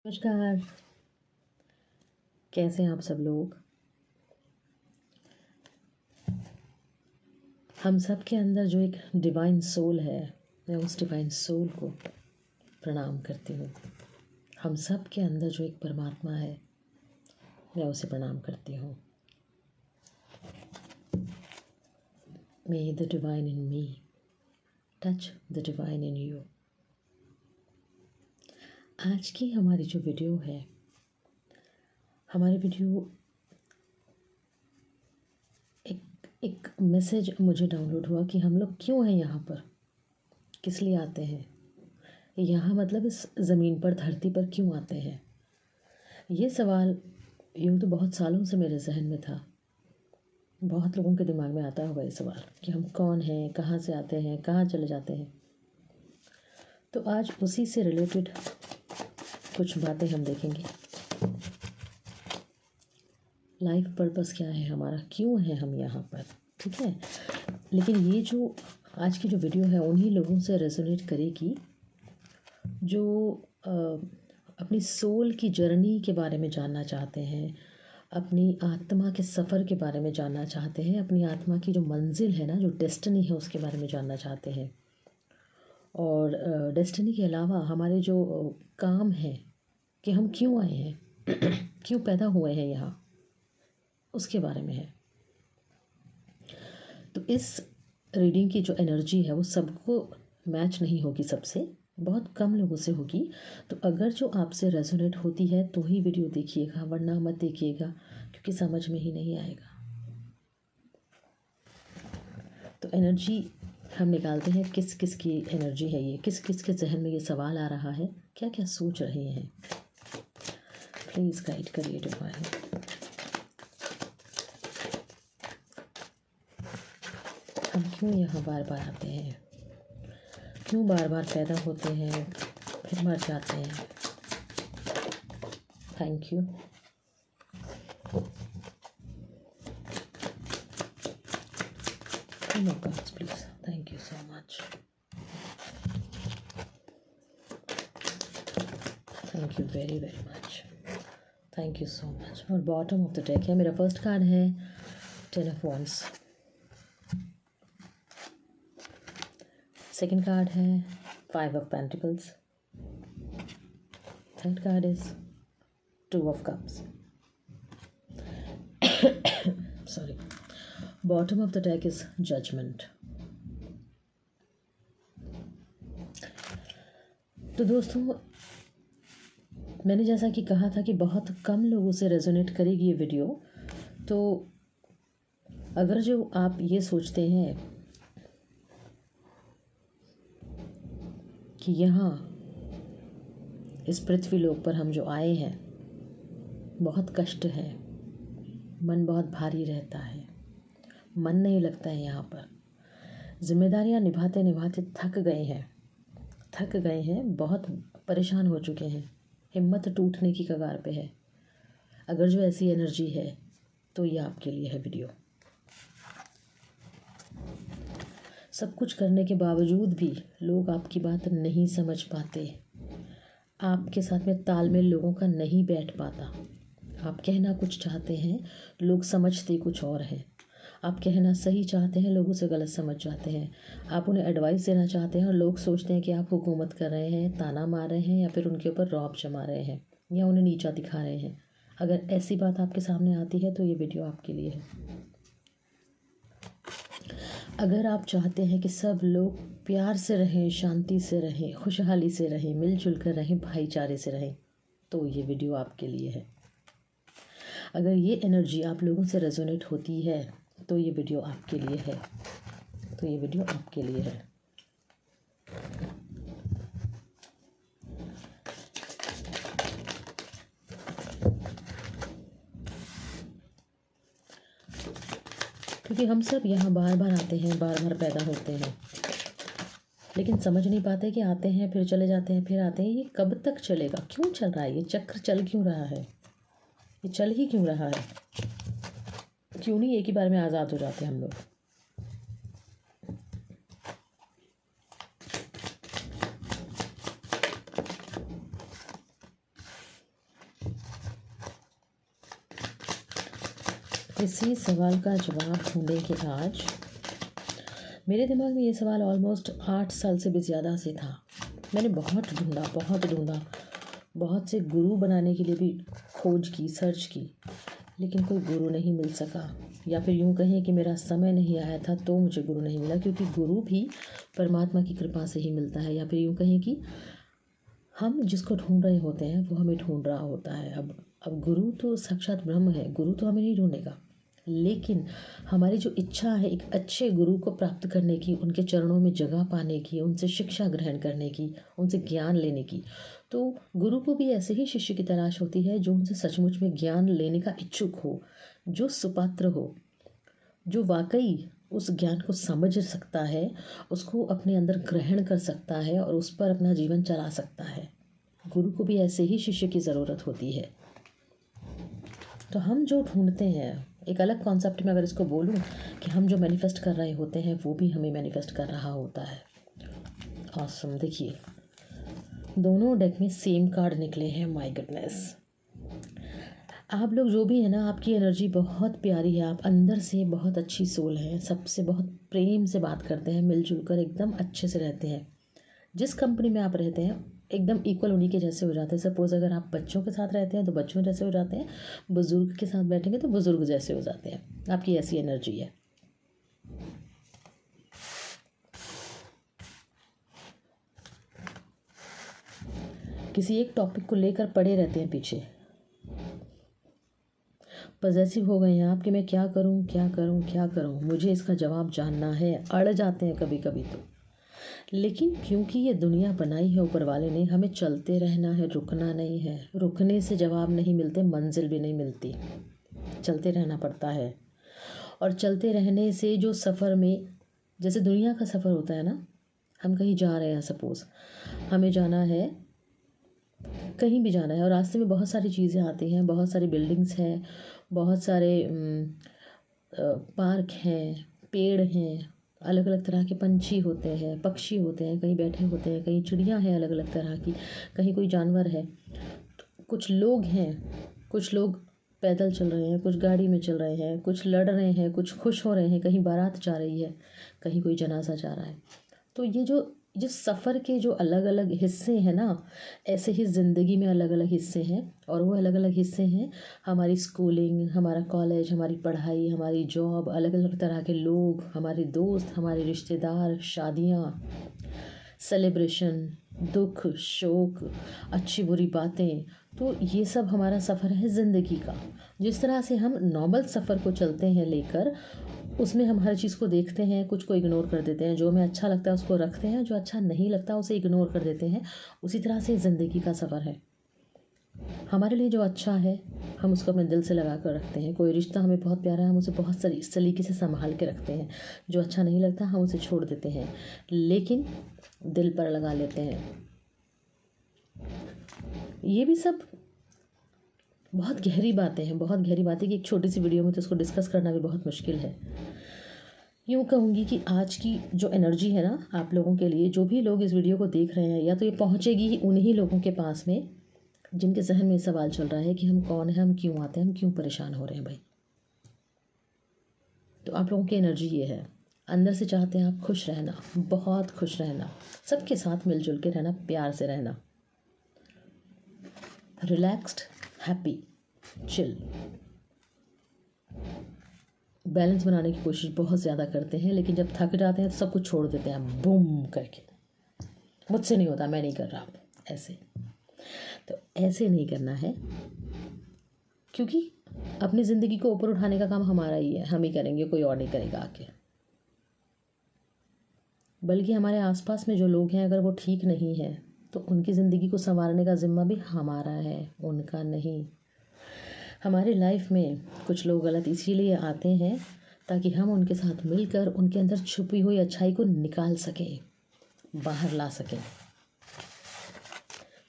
नमस्कार। कैसे हैं आप सब लोग। हम सब के अंदर जो एक डिवाइन सोल है, मैं उस डिवाइन सोल को प्रणाम करती हूँ। हम सब के अंदर जो एक परमात्मा है, मैं उसे प्रणाम करती हूँ। मे the divine in me touch the divine in you. आज की हमारी जो वीडियो है, हमारी वीडियो एक मैसेज मुझे डाउनलोड हुआ कि हम लोग क्यों हैं यहाँ पर, किस लिए आते हैं यहाँ, मतलब इस ज़मीन पर, धरती पर क्यों आते हैं। ये सवाल यूँ तो बहुत सालों से मेरे जहन में था। बहुत लोगों के दिमाग में आता होगा ये सवाल कि हम कौन हैं, कहाँ से आते हैं, कहाँ चले जाते हैं। तो आज उसी से रिलेटेड कुछ बातें हम देखेंगे। लाइफ पर्पस क्या है हमारा, क्यों है हम यहाँ पर, ठीक है। लेकिन ये जो आज की जो वीडियो है उन्हीं लोगों से रेजोनेट करेगी जो अपनी सोल की जर्नी के बारे में जानना चाहते हैं, अपनी आत्मा के सफ़र के बारे में जानना चाहते हैं, अपनी आत्मा की जो मंजिल है ना, जो डेस्टिनी है, उसके बारे में जानना चाहते हैं। और डेस्टिनी के अलावा हमारे जो काम है कि हम क्यों आए हैं क्यों पैदा हुए हैं यहाँ, उसके बारे में है। तो इस रीडिंग की जो एनर्जी है वो सबको मैच नहीं होगी, सबसे बहुत कम लोगों से होगी। तो अगर जो आपसे रेजोनेट होती है तो ही वीडियो देखिएगा, वरना मत देखिएगा, क्योंकि समझ में ही नहीं आएगा। तो एनर्जी हम निकालते हैं, किस किस की एनर्जी है ये, किस किस के जहन में ये सवाल आ रहा है, क्या क्या सोच रहे हैं। प्लीज़ गाइड करिए डिवाइन। हम क्यों यहाँ बार बार आते हैं, क्यों बार बार पैदा होते हैं फिर मर जाते हैं। Thank you. No cards, please. Thank you so much. Thank you very very much. Thank you so much. और बॉटम ऑफ द डेक है, मेरा फर्स्ट कार्ड है 10 of Wands। सेकंड कार्ड है 5 of Pentacles। Third card is 2 of Cups। Sorry. Bottom of the deck is judgement. तो दोस्तों, मैंने जैसा कि कहा था कि बहुत कम लोगों से रेजोनेट करेगी ये वीडियो। तो अगर जो आप ये सोचते हैं कि यहाँ इस पृथ्वी लोक पर हम जो आए हैं बहुत कष्ट है, मन बहुत भारी रहता है, मन नहीं लगता है यहाँ पर, जिम्मेदारियाँ निभाते निभाते थक गए हैं, बहुत परेशान हो चुके हैं, हिम्मत टूटने की कगार पे है। अगर जो ऐसी एनर्जी है तो ये आपके लिए है वीडियो। सब कुछ करने के बावजूद भी लोग आपकी बात नहीं समझ पाते, आपके साथ में तालमेल लोगों का नहीं बैठ पाता। आप कहना कुछ चाहते हैं, लोग समझते कुछ और हैं। आप कहना सही चाहते हैं, लोग उसे गलत समझ जाते हैं। आप उन्हें एडवाइस देना चाहते हैं और लोग सोचते हैं कि आप हुकूमत कर रहे हैं, ताना मार रहे हैं, या फिर उनके ऊपर रौब जमा रहे हैं, या उन्हें नीचा दिखा रहे हैं। अगर ऐसी बात आपके सामने आती है तो ये वीडियो आपके लिए है। अगर आप चाहते हैं कि सब लोग प्यार से रहें, शांति से रहें, खुशहाली से रहें, मिलजुल कर रहें, भाईचारे से रहें, तो ये वीडियो आपके लिए है। अगर ये एनर्जी आप लोगों से रेजोनेट होती है तो ये वीडियो आपके लिए है, तो ये वीडियो आपके लिए है। क्योंकि हम सब यहाँ बार बार आते हैं, बार बार पैदा होते हैं, लेकिन समझ नहीं पाते कि आते हैं फिर चले जाते हैं, फिर आते हैं। ये कब तक चलेगा, क्यों चल रहा है ये चक्र, चल क्यों रहा है, ये चल ही क्यों रहा है। क्यों नहीं एक ही बार में आज़ाद हो जाते हम लोग। इसी सवाल का जवाब ढूंढेंगे आज। मेरे दिमाग में ये सवाल ऑलमोस्ट 8 साल से भी ज़्यादा से था। मैंने बहुत ढूंढा, बहुत से गुरु बनाने के लिए भी खोज की, सर्च की, लेकिन कोई गुरु नहीं मिल सका। या फिर यूँ कहें कि मेरा समय नहीं आया था तो मुझे गुरु नहीं मिला, क्योंकि गुरु भी परमात्मा की कृपा से ही मिलता है। या फिर यूँ कहें कि हम जिसको ढूंढ रहे होते हैं वो हमें ढूंढ रहा होता है। अब गुरु तो साक्षात ब्रह्म है, गुरु तो हमें नहीं ढूंढेगा, लेकिन हमारी जो इच्छा है एक अच्छे गुरु को प्राप्त करने की, उनके चरणों में जगह पाने की, उनसे शिक्षा ग्रहण करने की, उनसे ज्ञान लेने की, तो गुरु को भी ऐसे ही शिष्य की तलाश होती है जो उनसे सचमुच में ज्ञान लेने का इच्छुक हो, जो सुपात्र हो, जो वाकई उस ज्ञान को समझ सकता है, उसको अपने अंदर ग्रहण कर सकता है और उस पर अपना जीवन चला सकता है। गुरु को भी ऐसे ही शिष्य की ज़रूरत होती है। तो हम जो ढूंढते हैं, एक अलग कॉन्सेप्ट में अगर इसको बोलूं कि हम जो मैनिफेस्ट कर रहे होते हैं वो भी हमें मैनिफेस्ट कर रहा होता है। ऑसम। देखिए, दोनों डेक में सेम कार्ड निकले हैं। माय गुडनेस, आप लोग जो भी है ना, आपकी एनर्जी बहुत प्यारी है, आप अंदर से बहुत अच्छी सोल है, सबसे बहुत प्रेम से बात करते हैं, मिलजुल कर एकदम अच्छे से रहते हैं। जिस कंपनी में आप रहते हैं एकदम इक्वल उन्हीं के जैसे हो जाते हैं। सपोज़ अगर आप बच्चों के साथ रहते हैं तो बच्चों जैसे हो जाते हैं, बुज़ुर्ग के साथ बैठेंगे तो बुज़ुर्ग जैसे हो जाते हैं। आपकी ऐसी एनर्जी है। किसी एक टॉपिक को लेकर पड़े रहते हैं पीछे, पॉजेसिव हो गए हैं आप कि मैं क्या करूं क्या करूं क्या करूं, मुझे इसका जवाब जानना है। अड़ जाते हैं कभी कभी तो, लेकिन क्योंकि ये दुनिया बनाई है ऊपर वाले ने, हमें चलते रहना है, रुकना नहीं है। रुकने से जवाब नहीं मिलते, मंजिल भी नहीं मिलती, चलते रहना पड़ता है। और चलते रहने से जो सफ़र में, जैसे दुनिया का सफ़र होता है ना, हम कहीं जा रहे हैं, सपोज़ हमें जाना है, कहीं भी जाना है, और रास्ते में बहुत सारी चीज़ें आती हैं, बहुत सारी बिल्डिंग्स हैं, बहुत सारे पार्क हैं, पेड़ हैं, अलग अलग तरह के पंछी होते हैं, पक्षी होते हैं, कहीं बैठे होते हैं, कहीं चिड़ियाँ हैं अलग अलग तरह की, कहीं कोई जानवर है, कुछ लोग हैं, कुछ लोग पैदल चल रहे हैं, कुछ गाड़ी में चल रहे हैं, कुछ लड़ रहे हैं, कुछ खुश हो रहे हैं, कहीं बारात जा रही है, कहीं कोई जनाजा जा रहा है। तो ये जो सफ़र के जो अलग अलग हिस्से हैं ना, ऐसे ही ज़िंदगी में अलग अलग हिस्से हैं, और वो अलग अलग हिस्से हैं हमारी स्कूलिंग, हमारा कॉलेज, हमारी पढ़ाई, हमारी जॉब, अलग अलग तरह के लोग, हमारे दोस्त, हमारे रिश्तेदार, शादियाँ, सेलिब्रेशन, दुख, शोक, अच्छी बुरी बातें। तो ये सब हमारा सफ़र है ज़िंदगी का। जिस तरह से हम नॉर्मल सफ़र को चलते हैं लेकर, उसमें हम हर चीज़ को देखते हैं, कुछ को इग्नोर कर देते हैं, जो हमें अच्छा लगता है उसको रखते हैं, जो अच्छा नहीं लगता उसे इग्नोर कर देते हैं। उसी तरह से ज़िंदगी का सफ़र है। हमारे लिए जो अच्छा है हम उसको अपने दिल से लगा कर रखते हैं। कोई रिश्ता हमें बहुत प्यारा है, हम उसे बहुत सलीके से संभाल के रखते हैं। जो अच्छा नहीं लगता हम उसे छोड़ देते हैं, लेकिन दिल पर लगा लेते हैं। ये भी सब बहुत गहरी बातें हैं, बहुत गहरी बातें कि एक छोटी सी वीडियो में तो उसको डिस्कस करना भी बहुत मुश्किल है। यूँ कहूँगी कि आज की जो एनर्जी है ना, आप लोगों के लिए, जो भी लोग इस वीडियो को देख रहे हैं, या तो ये पहुँचेगी ही उन्हीं लोगों के पास में जिनके जहन में सवाल चल रहा है कि हम कौन हैं, हम क्यों आते हैं, हम क्यों परेशान हो रहे हैं भाई। तो आप लोगों की एनर्जी ये है, अंदर से चाहते हैं आप खुश रहना, बहुत खुश रहना, सबके साथ मिलजुल के रहना, प्यार से रहना, रिलैक्स्ड, हैप्पी, चिल। बैलेंस बनाने की कोशिश बहुत ज़्यादा करते हैं, लेकिन जब थक जाते हैं तो सब कुछ छोड़ देते हैं बूम करके, मुझसे नहीं होता, मैं नहीं कर रहा। ऐसे तो ऐसे नहीं करना है, क्योंकि अपनी ज़िंदगी को ऊपर उठाने का काम हमारा ही है, हम ही करेंगे, कोई और नहीं करेगा आके। बल्कि हमारे आसपास में जो लोग हैं, अगर वो ठीक नहीं है तो उनकी ज़िंदगी को संवारने का जिम्मा भी हमारा है, उनका नहीं। हमारी लाइफ में कुछ लोग गलत इसीलिए आते हैं ताकि हम उनके साथ मिलकर उनके अंदर छुपी हुई अच्छाई को निकाल सकें, बाहर ला सकें।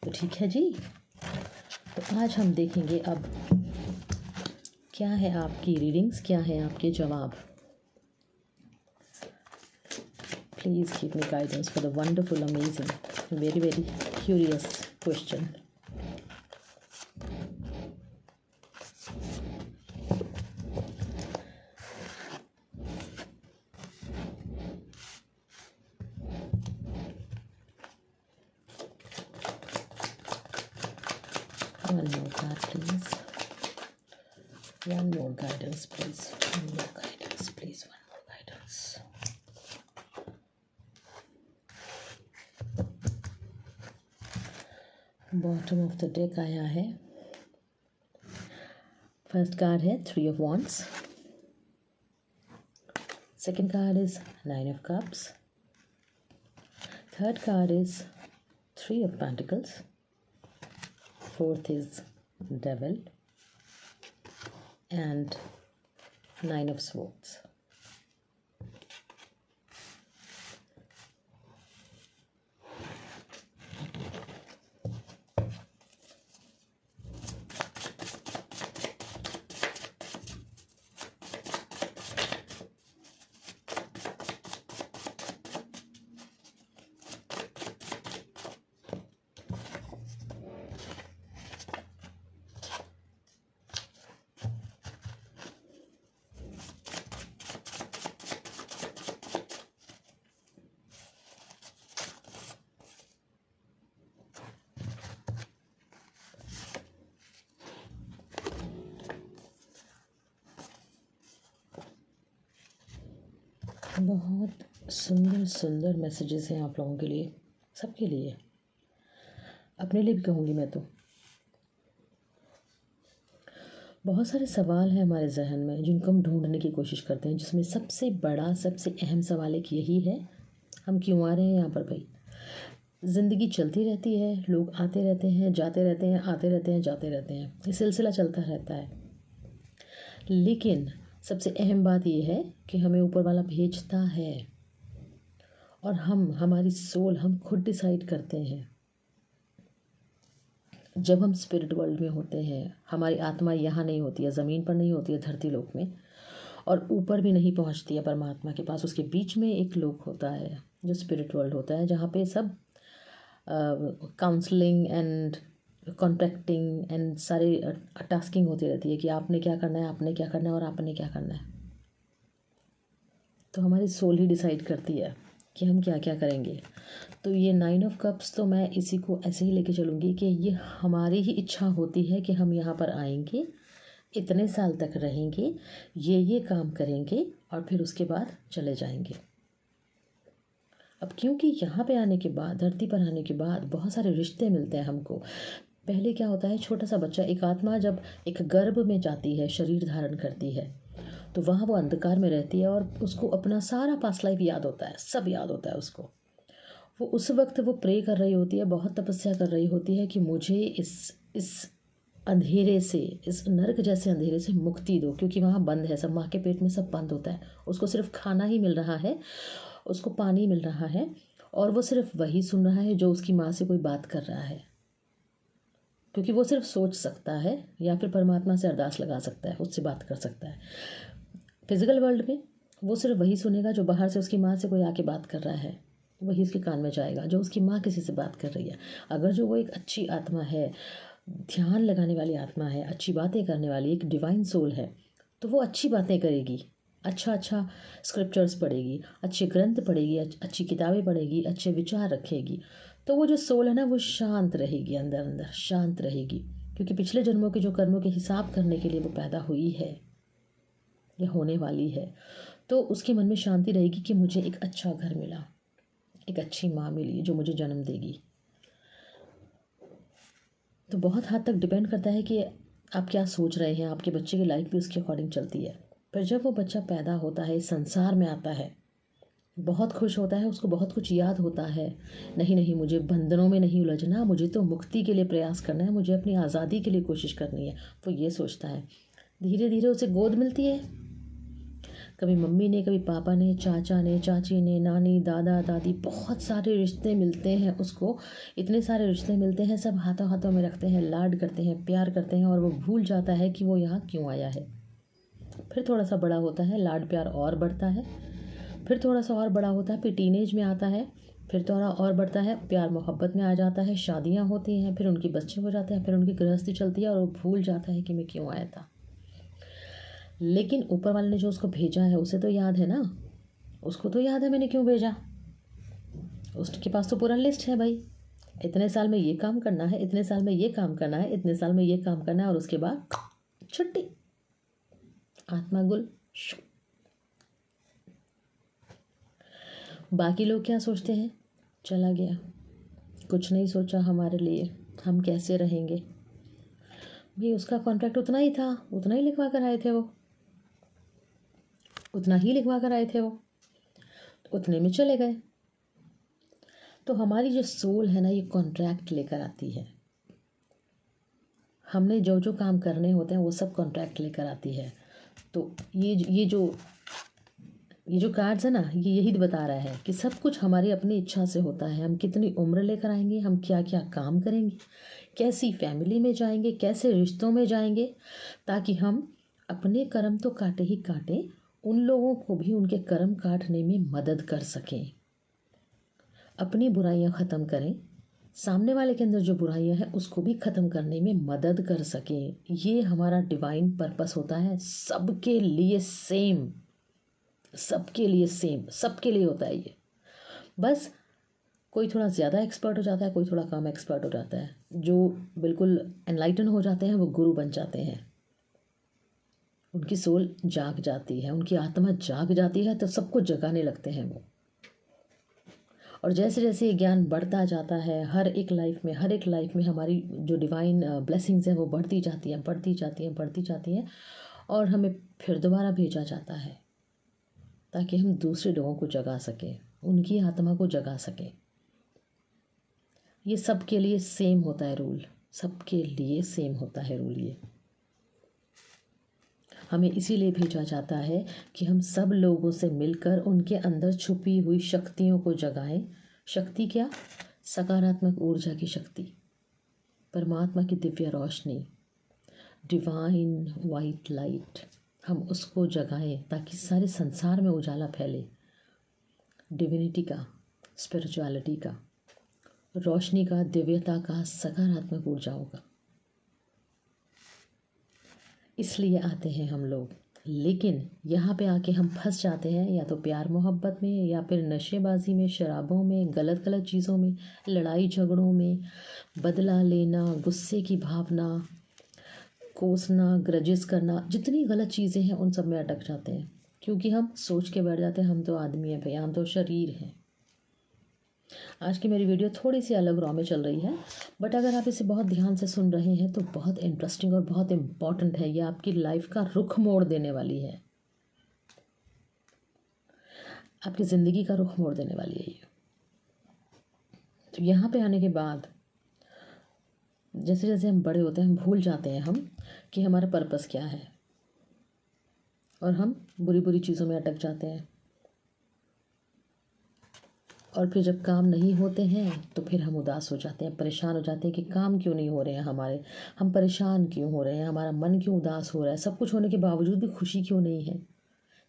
तो ठीक है जी, तो आज हम देखेंगे अब क्या है आपकी रीडिंग्स, क्या है आपके जवाब। Please give me guidance for the wonderful, amazing, very very curious question. One more card, please. One more guidance, please. One more guidance, please. One more guidance. Bottom of the deck आया है. First card है Three of Wands. Second card is Nine of Cups. Third card is Three of Pentacles. Fourth is Devil. And Nine of Swords. बहुत सुंदर सुंदर messages हैं आप लोगों के लिए, सबके लिए, अपने लिए भी कहूँगी मैं तो। बहुत सारे सवाल हैं हमारे जहन में जिनको हम ढूंढने की कोशिश करते हैं, जिसमें सबसे बड़ा सबसे अहम सवाल एक यही है, हम क्यों आ रहे हैं यहाँ पर भाई। ज़िंदगी चलती रहती है, लोग आते रहते हैं, जाते रहते हैं, आते रहते हैं, जाते रहते हैं, ये सिलसिला चलता रहता है। लेकिन सबसे अहम बात यह है कि हमें ऊपर वाला भेजता है और हमारी सोल हम खुद डिसाइड करते हैं। जब हम स्पिरिट वर्ल्ड में होते हैं, हमारी आत्मा यहाँ नहीं होती है, ज़मीन पर नहीं होती है, धरती लोक में, और ऊपर भी नहीं पहुँचती है परमात्मा के पास। उसके बीच में एक लोक होता है जो स्पिरिट वर्ल्ड होता है, जहाँ पे सब काउंसलिंग एंड कॉन्ट्रैक्टिंग एंड सारी टास्किंग होती रहती है कि आपने क्या करना है, आपने क्या करना है और आपने क्या करना है। तो हमारी सोल ही डिसाइड करती है कि हम क्या क्या करेंगे। तो ये 9 ऑफ कप्स तो मैं इसी को ऐसे ही लेके चलूँगी कि ये हमारी ही इच्छा होती है कि हम यहाँ पर आएंगे, इतने साल तक रहेंगे, ये काम करेंगे और फिर उसके बाद चले जाएंगे। अब क्योंकि यहाँ पे आने के बाद, धरती पर आने के बाद बहुत सारे रिश्ते मिलते हैं हमको। पहले क्या होता है, छोटा सा बच्चा, एक आत्मा जब एक गर्भ में जाती है, शरीर धारण करती है, तो वहाँ वो अंधकार में रहती है और उसको अपना सारा पास्ट लाइफ याद होता है, सब याद होता है उसको। वो उस वक्त वो प्रे कर रही होती है, बहुत तपस्या कर रही होती है कि मुझे इस अंधेरे से, इस नरक जैसे अंधेरे से मुक्ति दो, क्योंकि वहाँ बंद है सब, माँ के पेट में सब बंद होता है। उसको सिर्फ खाना ही मिल रहा है, उसको पानी मिल रहा है, और वो सिर्फ वही सुन रहा है जो उसकी माँ से कोई बात कर रहा है, क्योंकि वो सिर्फ सोच सकता है या फिर परमात्मा से अरदास लगा सकता है, उससे बात कर सकता है। फिजिकल वर्ल्ड में वो सिर्फ वही सुनेगा जो बाहर से उसकी माँ से कोई आके बात कर रहा है, वही उसके कान में जाएगा, जो उसकी माँ किसी से बात कर रही है। अगर जो वो एक अच्छी आत्मा है, ध्यान लगाने वाली आत्मा है, अच्छी बातें करने वाली एक डिवाइन सोल है, तो वो अच्छी बातें करेगी, अच्छा स्क्रिप्चर्स पढ़ेगी, अच्छे ग्रंथ पढ़ेगी, अच्छी किताबें पढ़ेगी, अच्छे विचार रखेगी। तो वो जो सोल है ना, वो शांत रहेगी, अंदर अंदर शांत रहेगी, क्योंकि पिछले जन्मों के जो कर्मों के हिसाब करने के लिए वो पैदा हुई है या होने वाली है। तो उसके मन में शांति रहेगी कि मुझे एक अच्छा घर मिला, एक अच्छी माँ मिली जो मुझे जन्म देगी। तो बहुत हद तक डिपेंड करता है कि आप क्या सोच रहे हैं, आपके बच्चे की लाइफ भी उसके अकॉर्डिंग चलती है। पर जब वो बच्चा पैदा होता है, संसार में आता है, बहुत खुश होता है, उसको बहुत कुछ याद होता है, नहीं मुझे बंधनों में नहीं उलझना, मुझे तो मुक्ति के लिए प्रयास करना है, मुझे अपनी आज़ादी के लिए कोशिश करनी है, वो ये सोचता है। धीरे धीरे उसे गोद मिलती है, कभी मम्मी ने, कभी पापा ने, चाचा ने, चाची ने, नानी, दादा, दादी, बहुत सारे रिश्ते मिलते हैं उसको, इतने सारे रिश्ते मिलते हैं, सब हाथों हाथों में रखते हैं, लाड करते हैं, प्यार करते हैं, और वो भूल जाता है कि वो यहाँ क्यों आया है। फिर थोड़ा सा बड़ा होता है, लाड प्यार और बढ़ता है, फिर थोड़ा सा और बड़ा होता है, फिर टीनेज में आता है, फिर थोड़ा और बढ़ता है, प्यार मोहब्बत में आ जाता है, शादियाँ होती हैं, फिर उनके बच्चे हो जाते हैं, फिर उनकी गृहस्थी चलती है और वो भूल जाता है कि मैं क्यों आया था। लेकिन ऊपर वाले ने जो उसको भेजा है उसे तो याद है ना, उसको तो याद है मैंने क्यों भेजा, उसके पास तो पूरा लिस्ट है भाई, इतने साल में ये काम करना है, इतने साल में ये काम करना है, इतने साल में ये काम करना है, और उसके बाद छुट्टी, आत्मा गुल। बाकी लोग क्या सोचते हैं, चला गया, कुछ नहीं सोचा हमारे लिए, हम कैसे रहेंगे। भाई उसका कॉन्ट्रैक्ट उतना ही था, उतना ही लिखवा कर आए थे वो, उतना ही लिखवा कर आए थे वो, उतने में चले गए। तो हमारी जो सोल है ना, ये कॉन्ट्रैक्ट लेकर आती है। हमने जो जो काम करने होते हैं वो सब कॉन्ट्रैक्ट लेकर आती है। तो ये जो कार्ड्स है ना, ये यही बता रहा है कि सब कुछ हमारी अपनी इच्छा से होता है। हम कितनी उम्र लेकर आएंगे, हम क्या क्या काम करेंगे, कैसी फैमिली में जाएंगे, कैसे रिश्तों में जाएंगे, ताकि हम अपने कर्म तो काटे ही काटे, उन लोगों को भी उनके कर्म काटने में मदद कर सकें। अपनी बुराइयां ख़त्म करें, सामने वाले के अंदर जो बुराइयां हैं उसको भी ख़त्म करने में मदद कर सकें। ये हमारा डिवाइन पर्पस होता है, सबके लिए सेम, सबके लिए सेम, सबके लिए होता है ये। बस कोई थोड़ा ज़्यादा एक्सपर्ट हो जाता है, कोई थोड़ा कम एक्सपर्ट हो जाता है। जो बिल्कुल एनलाइटन हो जाते हैं वो गुरु बन जाते हैं, उनकी सोल जाग जाती है, उनकी आत्मा जाग जाती है, तो सबको जगाने लगते हैं वो। और जैसे जैसे ये ज्ञान बढ़ता जाता है, हर एक लाइफ में हमारी जो डिवाइन ब्लेसिंग्स हैं वो बढ़ती जाती हैं, बढ़ती जाती हैं, बढ़ती जाती हैं, और हमें फिर दोबारा भेजा जाता है ताकि हम दूसरे लोगों को जगा सकें, उनकी आत्मा को जगा सकें। ये सबके लिए सेम होता है रूल, सबके लिए सेम होता है रूल। ये हमें इसीलिए भेजा जाता है कि हम सब लोगों से मिलकर उनके अंदर छुपी हुई शक्तियों को जगाएं। शक्ति क्या? सकारात्मक ऊर्जा की शक्ति, परमात्मा की दिव्य रोशनी, डिवाइन वाइट लाइट, हम उसको जगाएं ताकि सारे संसार में उजाला फैले। डिविनिटी का, स्पिरिचुअलिटी का, रोशनी का, दिव्यता का, सकारात्मक ऊर्जाओं का। इसलिए आते हैं हम लोग, लेकिन यहाँ पे आके हम फंस जाते हैं, या तो प्यार मोहब्बत में, या फिर नशेबाजी में, शराबों में, गलत गलत चीज़ों में, लड़ाई झगड़ों में, बदला लेना, गुस्से की भावना, कोसना, ग्रजेस करना, जितनी गलत चीज़ें हैं उन सब में अटक जाते हैं। क्योंकि हम सोच के बैठ जाते हैं हम तो आदमी हैं भैया, हम तो शरीर हैं। आज की मेरी वीडियो थोड़ी सी अलग रॉ में चल रही है, बट अगर आप इसे बहुत ध्यान से सुन रहे हैं तो बहुत इंटरेस्टिंग और बहुत इम्पॉर्टेंट है। ये आपकी लाइफ का रुख मोड़ देने वाली है, आपकी ज़िंदगी का रुख मोड़ देने वाली है ये। तो यहाँ पे आने के बाद जैसे जैसे हम बड़े होते हैं, हम भूल जाते हैं हम कि हमारा पर्पस क्या है, और हम बुरी बुरी चीज़ों में अटक जाते हैं। और फिर जब काम नहीं होते हैं तो फिर हम उदास हो जाते हैं, परेशान हो जाते हैं कि काम क्यों नहीं हो रहे हैं हमारे, हम परेशान क्यों हो रहे हैं, हमारा मन क्यों उदास हो रहा है, सब कुछ होने के बावजूद भी खुशी क्यों नहीं है,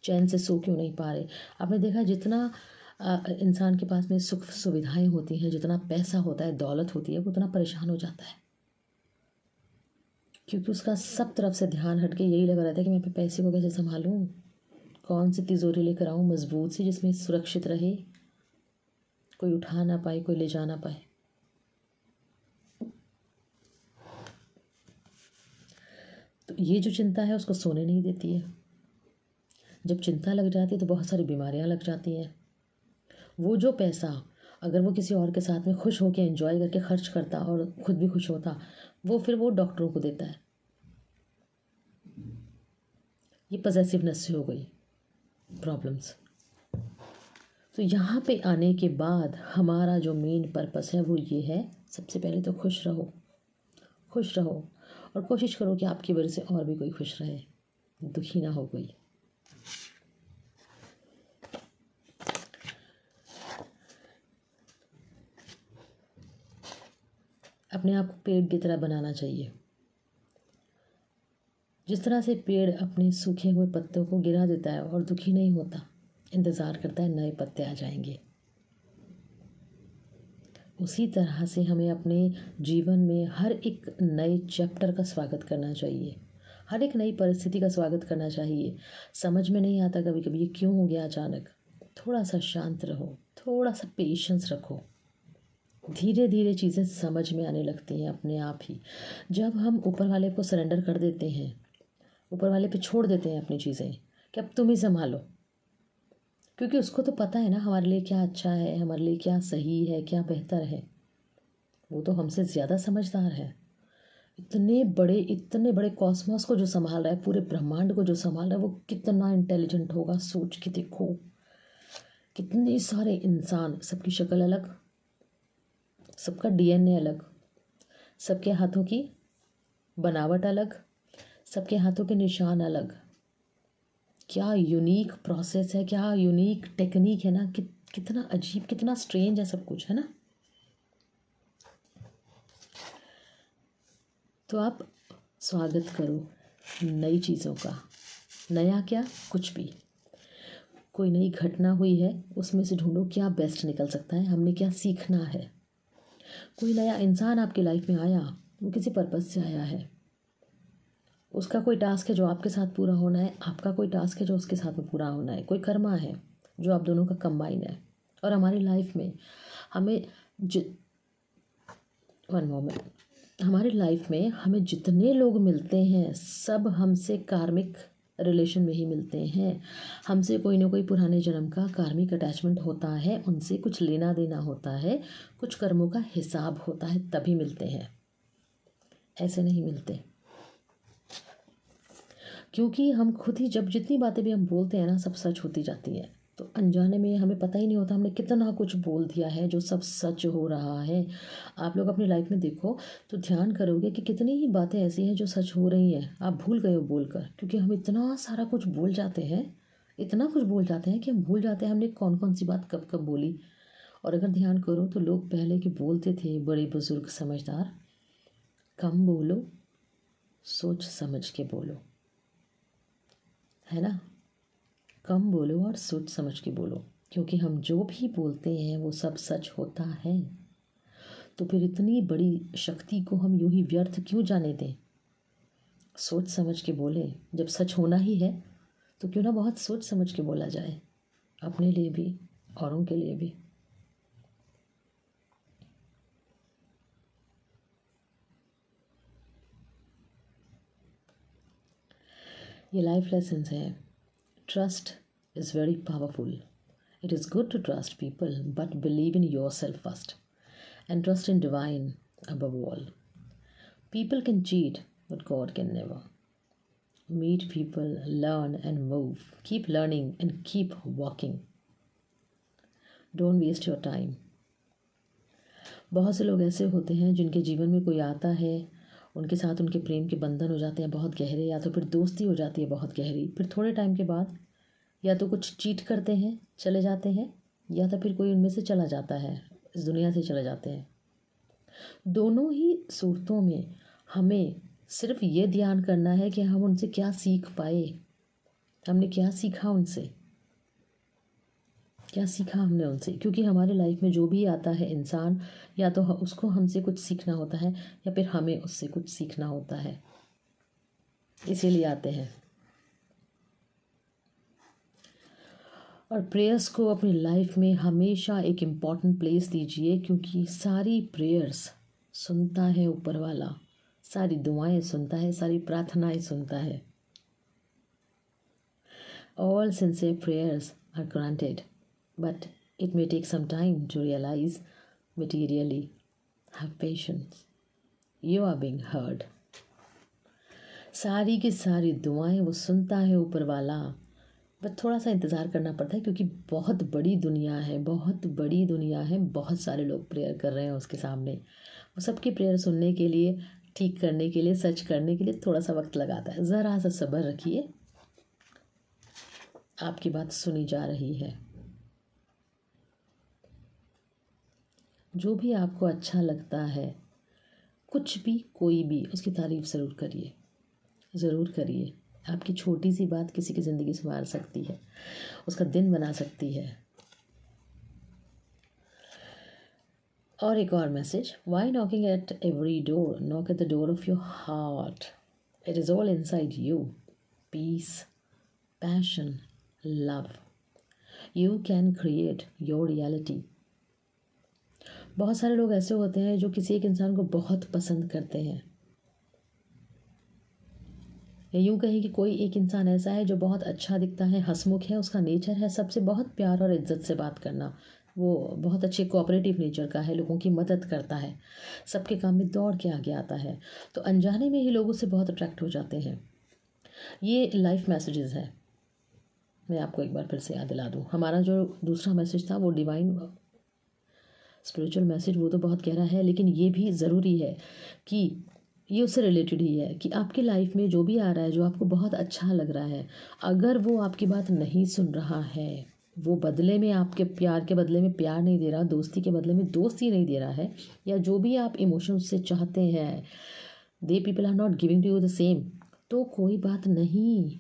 चैन से सो क्यों नहीं पा रहे। आपने देखा जितना इंसान के पास में सुख सुविधाएं होती हैं, जितना पैसा होता है, दौलत होती है, वो उतना परेशान हो जाता है, क्योंकि उसका सब तरफ से ध्यान हट के यही लगा रहता है कि मैं अपने पैसे को कैसे संभालूँ, कौन सी तिजोरी लेकर आऊँ मजबूत सी जिसमें सुरक्षित रहे, कोई उठा ना पाए, कोई ले जा ना पाए। तो ये जो चिंता है उसको सोने नहीं देती है। जब चिंता लग जाती है तो बहुत सारी बीमारियां लग जाती हैं। वो जो पैसा अगर वो किसी और के साथ में खुश होकर एंजॉय करके खर्च करता और खुद भी खुश होता, वो फिर वो डॉक्टरों को देता है। ये पॉसेसिवनेस से हो गई प्रॉब्लम्स। तो यहाँ पे आने के बाद हमारा जो मेन पर्पस है वो ये है, सबसे पहले तो खुश रहो, खुश रहो, और कोशिश करो कि आपकी वजह से और भी कोई खुश रहे, दुखी ना हो कोई। अपने आप को पेड़ की तरह बनाना चाहिए। जिस तरह से पेड़ अपने सूखे हुए पत्तों को गिरा देता है और दुखी नहीं होता, इंतज़ार करता है नए पत्ते आ जाएंगे, उसी तरह से हमें अपने जीवन में हर एक नए चैप्टर का स्वागत करना चाहिए, हर एक नई परिस्थिति का स्वागत करना चाहिए। समझ में नहीं आता कभी कभी ये क्यों हो गया अचानक, थोड़ा सा शांत रहो, थोड़ा सा पेशेंस रखो, धीरे धीरे चीज़ें समझ में आने लगती हैं अपने आप ही। जब हम ऊपर वाले को सरेंडर कर देते हैं, ऊपर वाले पे छोड़ देते हैं अपनी चीज़ें कि अब तुम ही संभालो, क्योंकि उसको तो पता है ना हमारे लिए क्या अच्छा है, हमारे लिए क्या सही है, क्या बेहतर है। वो तो हमसे ज़्यादा समझदार है। इतने बड़े कॉस्मोस को जो संभाल रहा है, पूरे ब्रह्मांड को जो संभाल रहा है, वो कितना इंटेलिजेंट होगा। सोच के देखो, कितने सारे इंसान, सबकी शक्ल अलग, सबका डीएनए अलग, सबके हाथों की बनावट अलग, सबके हाथों के निशान अलग। क्या यूनिक प्रोसेस है, क्या यूनिक टेक्निक है ना, कितना अजीब, कितना स्ट्रेंज है सब कुछ, है ना। तो आप स्वागत करो नई चीज़ों का। नया क्या, कुछ भी, कोई नई घटना हुई है, उसमें से ढूंढो क्या बेस्ट निकल सकता है, हमने क्या सीखना है। कोई नया इंसान आपकी लाइफ में आया, वो किसी पर्पज़ से आया है, उसका कोई टास्क है जो आपके साथ पूरा होना है, आपका कोई टास्क है जो उसके साथ में पूरा होना है। कोई कर्मा है जो आप दोनों का कंबाइन है। और हमारी लाइफ में हमें हमारी लाइफ में हमें जितने लोग मिलते हैं, सब हमसे कार्मिक रिलेशन में ही मिलते हैं। हमसे कोई ना कोई पुराने जन्म का कार्मिक अटैचमेंट होता है, उनसे कुछ लेना देना होता है, कुछ कर्मों का हिसाब होता है, तभी मिलते हैं, ऐसे नहीं मिलते। क्योंकि हम खुद ही, जब जितनी बातें भी हम बोलते हैं ना, सब सच होती जाती है। तो अनजाने में हमें पता ही नहीं होता हमने कितना कुछ बोल दिया है जो सब सच हो रहा है। आप लोग अपनी लाइफ में देखो तो ध्यान करोगे कि कितनी ही बातें ऐसी हैं जो सच हो रही हैं, आप भूल गए हो बोलकर। क्योंकि हम इतना सारा कुछ बोल जाते हैं, इतना कुछ बोल जाते हैं कि हम भूल जाते हैं हमने कौन कौन सी बात कब कब बोली। और अगर ध्यान करो तो लोग पहले के बोलते थे, बड़े बुजुर्ग समझदार, कम बोलो, सोच समझ के बोलो, है ना। कम बोलो और सोच समझ के बोलो, क्योंकि हम जो भी बोलते हैं वो सब सच होता है। तो फिर इतनी बड़ी शक्ति को हम यूं ही व्यर्थ क्यों जाने दें। सोच समझ के बोले, जब सच होना ही है तो क्यों ना बहुत सोच समझ के बोला जाए, अपने लिए भी, औरों के लिए भी। ये लाइफ लेसन्स हैं। Trust is very powerful. It is good to trust people, but believe in yourself first and trust in divine above all. People can cheat, but God can never. Meet people, learn and move. Keep learning and keep walking. Don't waste your time. बहुत से लोग ऐसे होते हैं जिनके जीवन में कोई आता है, उनके साथ उनके प्रेम के बंधन हो जाते हैं बहुत गहरे, या तो फिर दोस्ती हो जाती है बहुत गहरी। फिर थोड़े टाइम के बाद या तो कुछ चीट करते हैं, चले जाते हैं, या तो फिर कोई उनमें से चला जाता है, इस दुनिया से चले जाते हैं। दोनों ही सूरतों में हमें सिर्फ ये ध्यान करना है कि हम उनसे क्या सीख पाए, हमने क्या सीखा उनसे, क्या सीखा हमने उनसे। क्योंकि हमारे लाइफ में जो भी आता है इंसान, या तो उसको हमसे कुछ सीखना होता है या फिर हमें उससे कुछ सीखना होता है, इसीलिए आते हैं। और प्रेयर्स को अपनी लाइफ में हमेशा एक इम्पॉर्टेंट प्लेस दीजिए, क्योंकि सारी प्रेयर्स सुनता है ऊपर वाला, सारी दुआएं सुनता है, सारी प्रार्थनाएं सुनता है। All sincere prayers are granted, but it may take some time to realize materially. Have patience. You are being heard. सारी की सारी दुआएं वो सुनता है ऊपर वाला, बस थोड़ा सा इंतज़ार करना पड़ता है, क्योंकि बहुत बड़ी दुनिया है, बहुत बड़ी दुनिया है, बहुत सारे लोग प्रेयर कर रहे हैं उसके सामने। वो सबकी प्रेयर सुनने के लिए, ठीक करने के लिए, सच करने के लिए थोड़ा सा वक्त लगाता है। ज़रा सा सब्र रखिए, आपकी बात सुनी जा रही है। जो भी आपको अच्छा लगता है, कुछ भी, कोई भी, उसकी तारीफ़ ज़रूर करिए, ज़रूर करिए। आपकी छोटी सी बात किसी की ज़िंदगी संवार सकती है, उसका दिन बना सकती है। और एक और message, why knocking at every door, knock at the door of your heart. It is all inside you. Peace, passion, love, you can create your reality. बहुत सारे लोग ऐसे होते हैं जो किसी एक इंसान को बहुत पसंद करते हैं, या यूँ कहें कि कोई एक इंसान ऐसा है जो बहुत अच्छा दिखता है, हंसमुख है, उसका नेचर है सबसे बहुत प्यार और इज्जत से बात करना, वो बहुत अच्छे कोऑपरेटिव नेचर का है, लोगों की मदद करता है, सबके काम में दौड़ के आगे आता है, तो अनजाने में ही लोगों से बहुत अट्रैक्ट हो जाते हैं। ये लाइफ मैसेजेस है। मैं आपको एक बार फिर से याद दिला दूँ, हमारा जो दूसरा मैसेज था वो डिवाइन स्पिरिचुअल मैसेज, वो तो बहुत गहरा है, लेकिन ये भी ज़रूरी है कि ये उससे रिलेटेड ही है कि आपकी लाइफ में जो भी आ रहा है, जो आपको बहुत अच्छा लग रहा है, अगर वो आपकी बात नहीं सुन रहा है, वो बदले में आपके प्यार के बदले में प्यार नहीं दे रहा, दोस्ती के बदले में दोस्ती नहीं दे रहा है, या जो भी आप इमोशन से चाहते हैं, they people are not giving to you the same, तो कोई बात नहीं।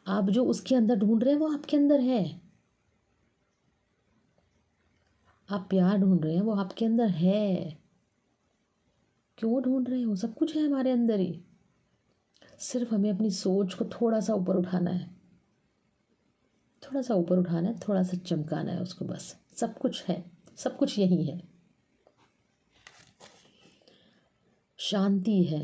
आप जो उसके अंदर ढूंढ रहे हैं वो आपके अंदर है। आप प्यार ढूंढ रहे हैं वो आपके अंदर है। क्यों ढूंढ रहे हो? सब कुछ है हमारे अंदर ही, सिर्फ हमें अपनी सोच को थोड़ा सा ऊपर उठाना है, थोड़ा सा ऊपर उठाना है, थोड़ा सा चमकाना है उसको, बस। सब कुछ है, सब कुछ यही है। शांति है,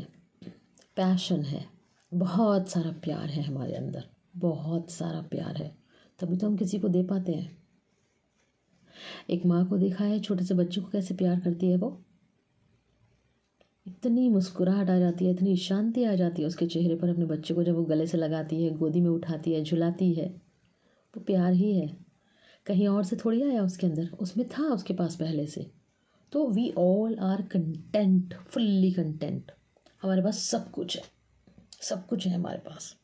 पैशन है, बहुत सारा प्यार है हमारे अंदर, बहुत सारा प्यार है, तभी तो हम किसी को दे पाते हैं। एक माँ को देखा है छोटे से बच्चे को कैसे प्यार करती है, वो इतनी मुस्कुराहट आ जाती है, इतनी शांति आ जाती है उसके चेहरे पर, अपने बच्चे को जब वो गले से लगाती है, गोदी में उठाती है, झुलाती है, वो प्यार ही है। कहीं और से थोड़ी आया उसके अंदर, उसमें था उसके पास पहले से। तो we all are content, fully content. हमारे पास सब कुछ है, सब कुछ है हमारे पास,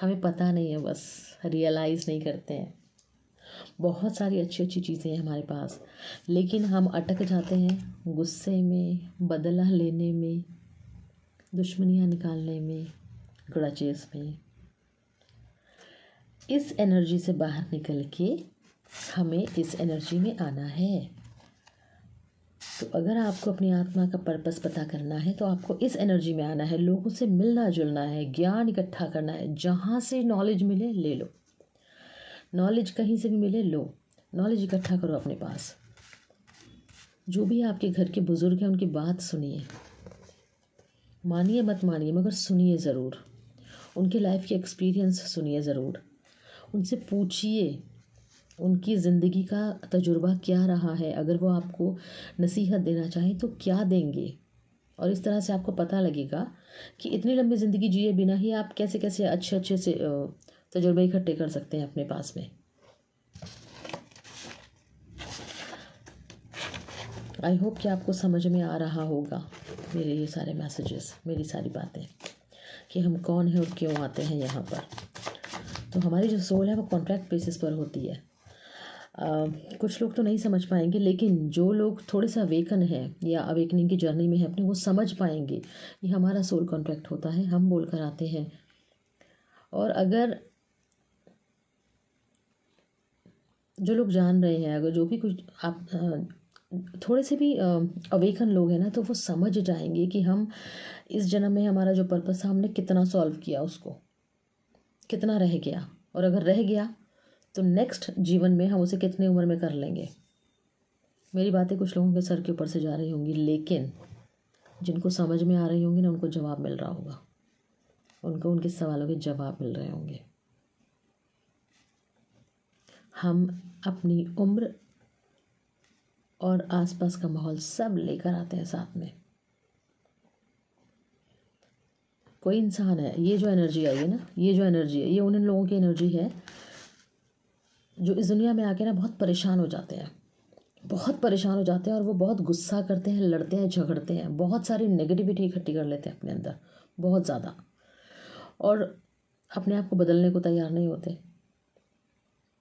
हमें पता नहीं है, बस रियलाइज़ नहीं करते हैं। बहुत सारी अच्छी अच्छी चीज़ें हैं हमारे पास, लेकिन हम अटक जाते हैं गुस्से में, बदला लेने में, दुश्मनियाँ निकालने में, ग्रजेस में। इस एनर्जी से बाहर निकल के हमें इस एनर्जी में आना है। तो अगर आपको अपनी आत्मा का पर्पस पता करना है तो आपको इस एनर्जी में आना है, लोगों से मिलना जुलना है, ज्ञान इकट्ठा करना है, जहाँ से नॉलेज मिले ले लो, नॉलेज कहीं से भी मिले लो, नॉलेज इकट्ठा करो अपने पास। जो भी आपके घर के बुज़ुर्ग हैं उनकी बात सुनिए, मानिए मत मानिए मगर सुनिए ज़रूर, उनके लाइफ के एक्सपीरियंस सुनिए ज़रूर, उनसे पूछिए उनकी ज़िंदगी का तजुर्बा क्या रहा है, अगर वो आपको नसीहत देना चाहें तो क्या देंगे। और इस तरह से आपको पता लगेगा कि इतनी लंबी ज़िंदगी जिए बिना ही आप कैसे कैसे अच्छे अच्छे से तजुर्बे इकट्ठे कर सकते हैं अपने पास में। आई होप कि आपको समझ में आ रहा होगा मेरे ये सारे मैसेजेस, मेरी सारी बातें, कि हम कौन हैं और क्यों आते हैं यहाँ पर। तो हमारी जो सोल है वो कॉन्ट्रैक्ट बेसिस पर होती है। कुछ लोग तो नहीं समझ पाएंगे, लेकिन जो लोग थोड़े से अवेकन हैं या अवेकनिंग की जर्नी में है अपने, वो समझ पाएंगे ये हमारा सोल कॉन्ट्रैक्ट होता है, हम बोल कर आते हैं। और अगर जो लोग जान रहे हैं, अगर जो भी कुछ आप थोड़े से भी अवेकन लोग हैं ना, तो वो समझ जाएंगे कि हम इस जन्म में हमारा जो पर्पस था हमने कितना सॉल्व किया, उसको कितना रह गया, और अगर रह गया तो नेक्स्ट जीवन में हम उसे कितनी उम्र में कर लेंगे। मेरी बातें कुछ लोगों के सर के ऊपर से जा रही होंगी, लेकिन जिनको समझ में आ रही होंगी ना, उनको जवाब मिल रहा होगा, उनको उनके सवालों के जवाब मिल रहे होंगे। हम अपनी उम्र और आसपास का माहौल सब लेकर आते हैं साथ में। कोई इंसान है, ये जो एनर्जी आई है ना, ये जो एनर्जी है, ये उन लोगों की एनर्जी है जो इस दुनिया में आके ना बहुत परेशान हो जाते हैं, बहुत परेशान हो जाते हैं, और वो बहुत गुस्सा करते हैं, लड़ते हैं, झगड़ते हैं, बहुत सारी नेगेटिविटी इकट्ठी कर लेते हैं अपने अंदर, बहुत ज़्यादा, और अपने आप को बदलने को तैयार नहीं होते,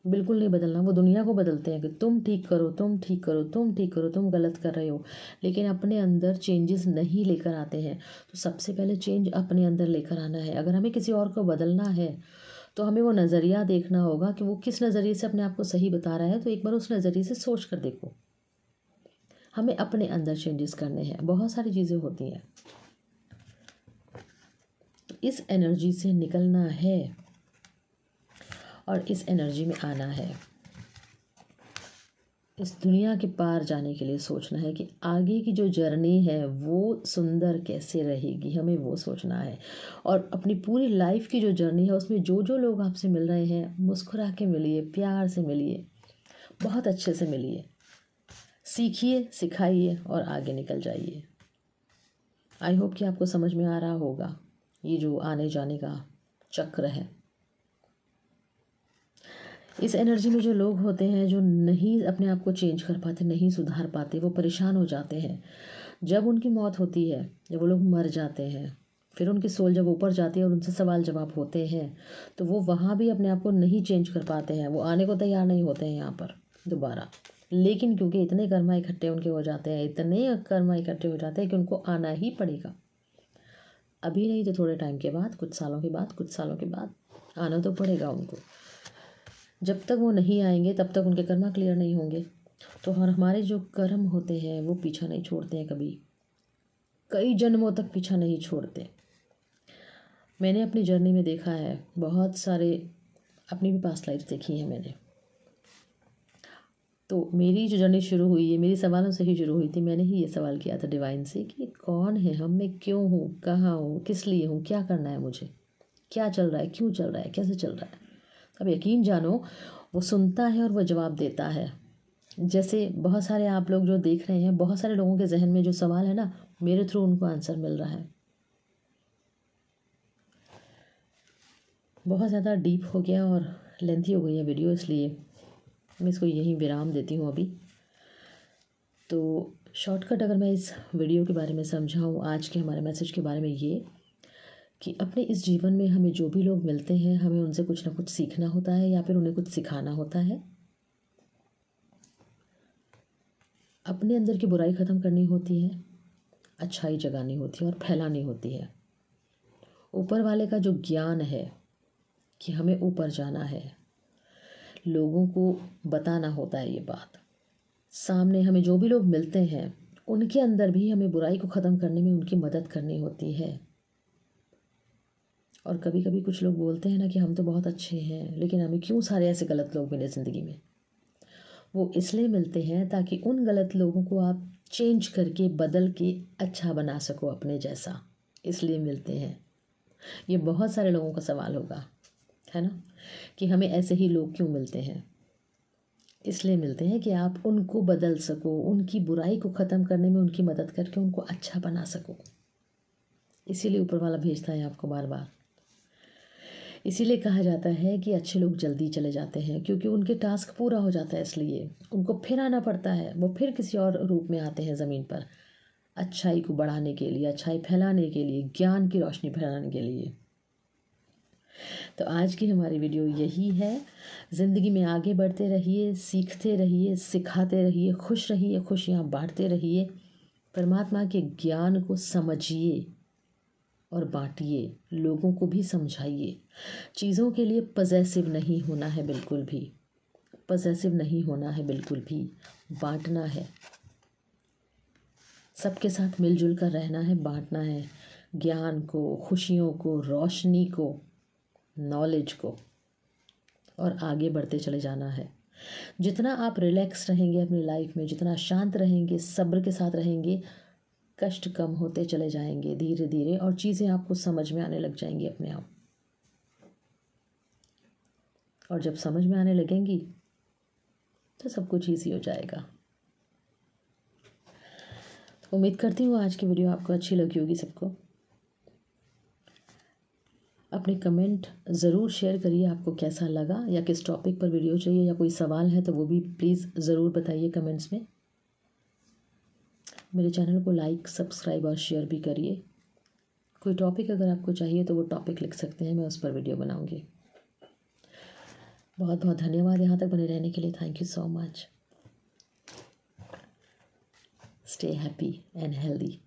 बिल्कुल नहीं बदलना। वो दुनिया को बदलते हैं कि तुम ठीक करो, तुम ठीक करो, तुम ठीक करो, तुम गलत कर रहे हो, लेकिन अपने अंदर चेंजेस नहीं लेकर आते हैं। तो सबसे पहले चेंज अपने अंदर लेकर आना है। अगर हमें किसी और को बदलना है तो हमें वो नज़रिया देखना होगा कि वो किस नज़रिए से अपने आप को सही बता रहा है, तो एक बार उस नज़रिए से सोच कर देखो। हमें अपने अंदर चेंजेस करने हैं, बहुत सारी चीज़ें होती हैं, तो इस एनर्जी से निकलना है और इस एनर्जी में आना है। इस दुनिया के पार जाने के लिए सोचना है कि आगे की जो जर्नी है वो सुंदर कैसे रहेगी, हमें वो सोचना है। और अपनी पूरी लाइफ की जो जर्नी है उसमें जो जो लोग आपसे मिल रहे हैं, मुस्कुरा के मिलिए, प्यार से मिलिए, बहुत अच्छे से मिलिए, सीखिए, सिखाइए और आगे निकल जाइए। आई होप कि आपको समझ में आ रहा होगा ये जो आने जाने का चक्र है। इस एनर्जी में जो लोग होते हैं जो नहीं अपने आप को चेंज कर पाते, नहीं सुधार पाते, वो परेशान हो जाते हैं। जब उनकी मौत होती है, जब वो लोग मर जाते हैं, फिर उनकी सोल जब ऊपर जाती है और उनसे सवाल जवाब होते हैं, तो वो वहाँ भी अपने आप को नहीं चेंज कर पाते हैं। वो आने को तैयार नहीं होते हैं यहाँ पर दोबारा। लेकिन क्योंकि इतने कर्मा इकट्ठे उनके हो जाते हैं, इतने कर्मा इकट्ठे हो जाते हैं कि उनको आना ही पड़ेगा। अभी नहीं तो थोड़े टाइम के बाद, कुछ सालों के बाद, कुछ सालों के बाद आना तो पड़ेगा उनको। जब तक वो नहीं आएंगे तब तक उनके कर्मा क्लियर नहीं होंगे। तो और हमारे जो कर्म होते हैं वो पीछा नहीं छोड़ते हैं कभी, कई जन्मों तक पीछा नहीं छोड़ते। मैंने अपनी जर्नी में देखा है, बहुत सारे अपनी भी पास्ट लाइफ देखी है मैंने। तो मेरी जो जर्नी शुरू हुई है मेरी सवालों से ही शुरू हुई थी। मैंने ही ये सवाल किया था डिवाइन से कि कौन है हम, मैं क्यों हूँ, कहाँ हूँ, किस लिए हूँ, क्या करना है मुझे, क्या चल रहा है, क्यों चल रहा है, कैसे चल रहा है। अब यकीन जानो वो सुनता है और वो जवाब देता है। जैसे बहुत सारे आप लोग जो देख रहे हैं, बहुत सारे लोगों के जहन में जो सवाल है ना, मेरे थ्रू उनको आंसर मिल रहा है। बहुत ज़्यादा डीप हो गया और लेंथी हो गई है वीडियो, इसलिए मैं इसको यहीं विराम देती हूँ अभी। तो शॉर्टकट अगर मैं इस वीडियो के बारे में समझाऊँ, आज के हमारे मैसेज के बारे में, ये कि अपने इस जीवन में हमें जो भी लोग मिलते हैं, हमें उनसे कुछ ना कुछ सीखना होता है या फिर उन्हें कुछ सिखाना होता है। अपने अंदर की बुराई ख़त्म करनी होती है, अच्छाई जगानी होती है और फैलानी होती है। ऊपर वाले का जो ज्ञान है कि हमें ऊपर जाना है, लोगों को बताना होता है ये बात। सामने हमें जो भी लोग मिलते हैं उनके अंदर भी हमें बुराई को ख़त्म करने में उनकी मदद करनी होती है। और कभी कभी कुछ लोग बोलते हैं ना कि हम तो बहुत अच्छे हैं, लेकिन हमें क्यों सारे ऐसे गलत लोग मिले ज़िंदगी में। वो इसलिए मिलते हैं ताकि उन गलत लोगों को आप चेंज करके, बदल के अच्छा बना सको अपने जैसा, इसलिए मिलते हैं। ये बहुत सारे लोगों का सवाल होगा, है ना, कि हमें ऐसे ही लोग क्यों मिलते हैं। इसलिए मिलते हैं कि आप उनको बदल सको, उनकी बुराई को ख़त्म करने में उनकी मदद करके उनको अच्छा बना सको। इसीलिए ऊपर वाला भेजता है आपको बार बार। इसीलिए कहा जाता है कि अच्छे लोग जल्दी चले जाते हैं, क्योंकि उनके टास्क पूरा हो जाता है, इसलिए उनको फिर आना पड़ता है। वो फिर किसी और रूप में आते हैं ज़मीन पर, अच्छाई को बढ़ाने के लिए, अच्छाई फैलाने के लिए, ज्ञान की रोशनी फैलाने के लिए। तो आज की हमारी वीडियो यही है। ज़िंदगी में आगे बढ़ते रहिए, सीखते रहिए, सिखाते रहिए, खुश रहिए, खुशियाँ बांटते रहिए, परमात्मा के ज्ञान को समझिए और बांटिए, लोगों को भी समझाइए। चीज़ों के लिए पजेसिव नहीं होना है, बिल्कुल भी पजेसिव नहीं होना है, बिल्कुल भी बांटना है। सबके साथ मिलजुल कर रहना है, बांटना है ज्ञान को, खुशियों को, रोशनी को, नॉलेज को, और आगे बढ़ते चले जाना है। जितना आप रिलैक्स रहेंगे अपनी लाइफ में, जितना शांत रहेंगे, सब्र के साथ रहेंगे, कष्ट कम होते चले जाएंगे धीरे धीरे, और चीज़ें आपको समझ में आने लग जाएंगी अपने आप। और जब समझ में आने लगेंगी तो सब कुछ ईजी हो जाएगा। उम्मीद करती हूँ आज की वीडियो आपको अच्छी लगी होगी सबको। अपने कमेंट ज़रूर शेयर करिए, आपको कैसा लगा, या किस टॉपिक पर वीडियो चाहिए, या कोई सवाल है तो वो भी प्लीज़ ज़रूर बताइए कमेंट्स में। मेरे चैनल को लाइक, सब्सक्राइब और शेयर भी करिए। कोई टॉपिक अगर आपको चाहिए तो वो टॉपिक लिख सकते हैं, मैं उस पर वीडियो बनाऊंगी। बहुत बहुत धन्यवाद यहाँ तक बने रहने के लिए। Thank you so much. Stay happy and healthy.